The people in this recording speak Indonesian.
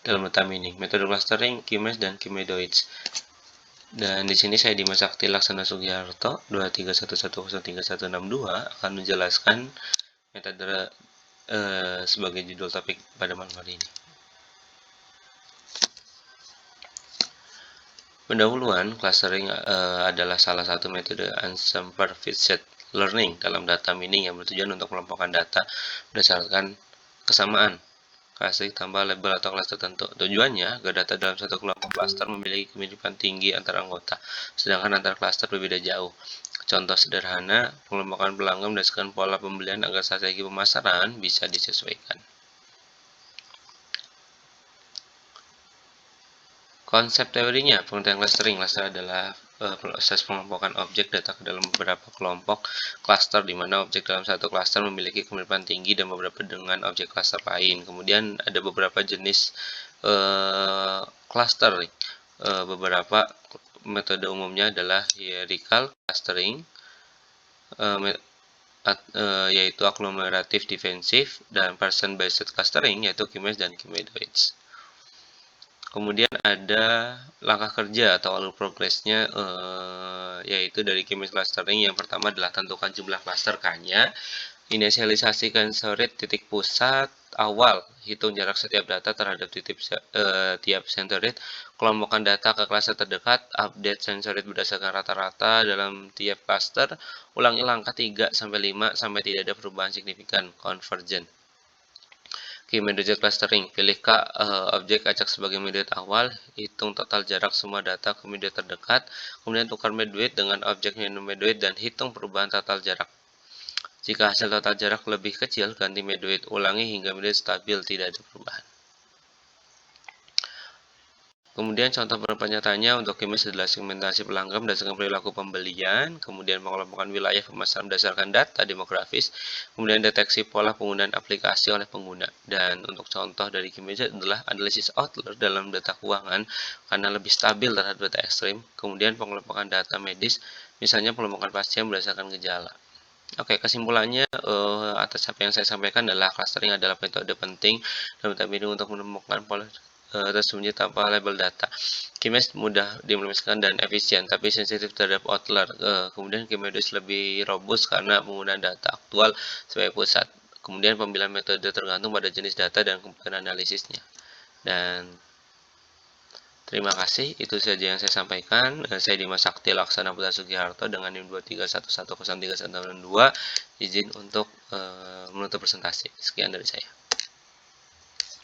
dalam data mining, metode clustering, Q-mesh, dan Q-medoids. Dan di sini saya Dimas Sakti Laksana Sugiharto 231103162 akan menjelaskan metode sebagai judul topik pada malam hari ini. Pendahuluan, clustering adalah salah satu metode unsupervised learning dalam data mining yang bertujuan untuk mengelompokkan data berdasarkan kesamaan karakteristik tambah label atau kelas tertentu. Tujuannya agar data dalam satu kelompok cluster memiliki kemiripan tinggi antar anggota, sedangkan antar cluster berbeda jauh. Contoh sederhana, pengelompokan pelanggan berdasarkan pola pembelian agar strategi pemasaran bisa disesuaikan. Konsep teorinya, pengertian clustering. Cluster adalah proses pengelompokan objek data ke dalam beberapa kelompok cluster, di mana objek dalam satu cluster memiliki kemiripan tinggi dan beberapa dengan objek cluster lain. Kemudian ada beberapa jenis cluster. Beberapa metode umumnya adalah hierarchical clustering, yaitu agglomerative defensive, dan person-based clustering, yaitu Q-mesh dan Q-medoids. Kemudian ada langkah kerja atau alur progresnya, yaitu dari Q-mesh clustering. Yang pertama adalah tentukan jumlah cluster K-nya, inisialisasikan sensor titik pusat awal, hitung jarak setiap data terhadap tiap sensor, kelompokkan data ke cluster terdekat, update sensor berdasarkan rata-rata dalam tiap cluster, ulangi langkah 3-5 sampai tidak ada perubahan signifikan, convergent. Q-medoid clustering, pilih objek acak sebagai medoid awal, hitung total jarak semua data ke medoid terdekat, kemudian tukar medoid dengan objek medoid dan hitung perubahan total jarak. Jika hasil total jarak lebih kecil, ganti medoid, ulangi hingga medoid stabil, tidak ada perubahan. Kemudian contoh beberapa nyatanya untuk Q-mesh adalah segmentasi pelanggan berdasarkan perilaku pembelian, kemudian pengelompokan wilayah pemasaran berdasarkan data demografis, kemudian deteksi pola penggunaan aplikasi oleh pengguna. Dan untuk contoh dari Q-mesh adalah analisis outlier dalam data keuangan karena lebih stabil terhadap data ekstrim, kemudian pengelompokan data medis, misalnya pengelompokan pasien berdasarkan gejala. Oke, kesimpulannya atas apa yang saya sampaikan adalah clustering adalah metode penting dalam data mining untuk menemukan pola tersembunyi tanpa label data. Q-mesh mudah diimplementasikan dan efisien, tapi sensitif terhadap outlier. Kemudian Q-medoids lebih robust karena penggunaan data aktual sebagai pusat. Kemudian pemilihan metode tergantung pada jenis data dan kebutuhan analisisnya. Dan terima kasih, itu saja yang saya sampaikan. Saya Dimas Sakti Laksana Putra Sugiharto dengan NIM 231103162. Izin untuk menutup presentasi. Sekian dari saya.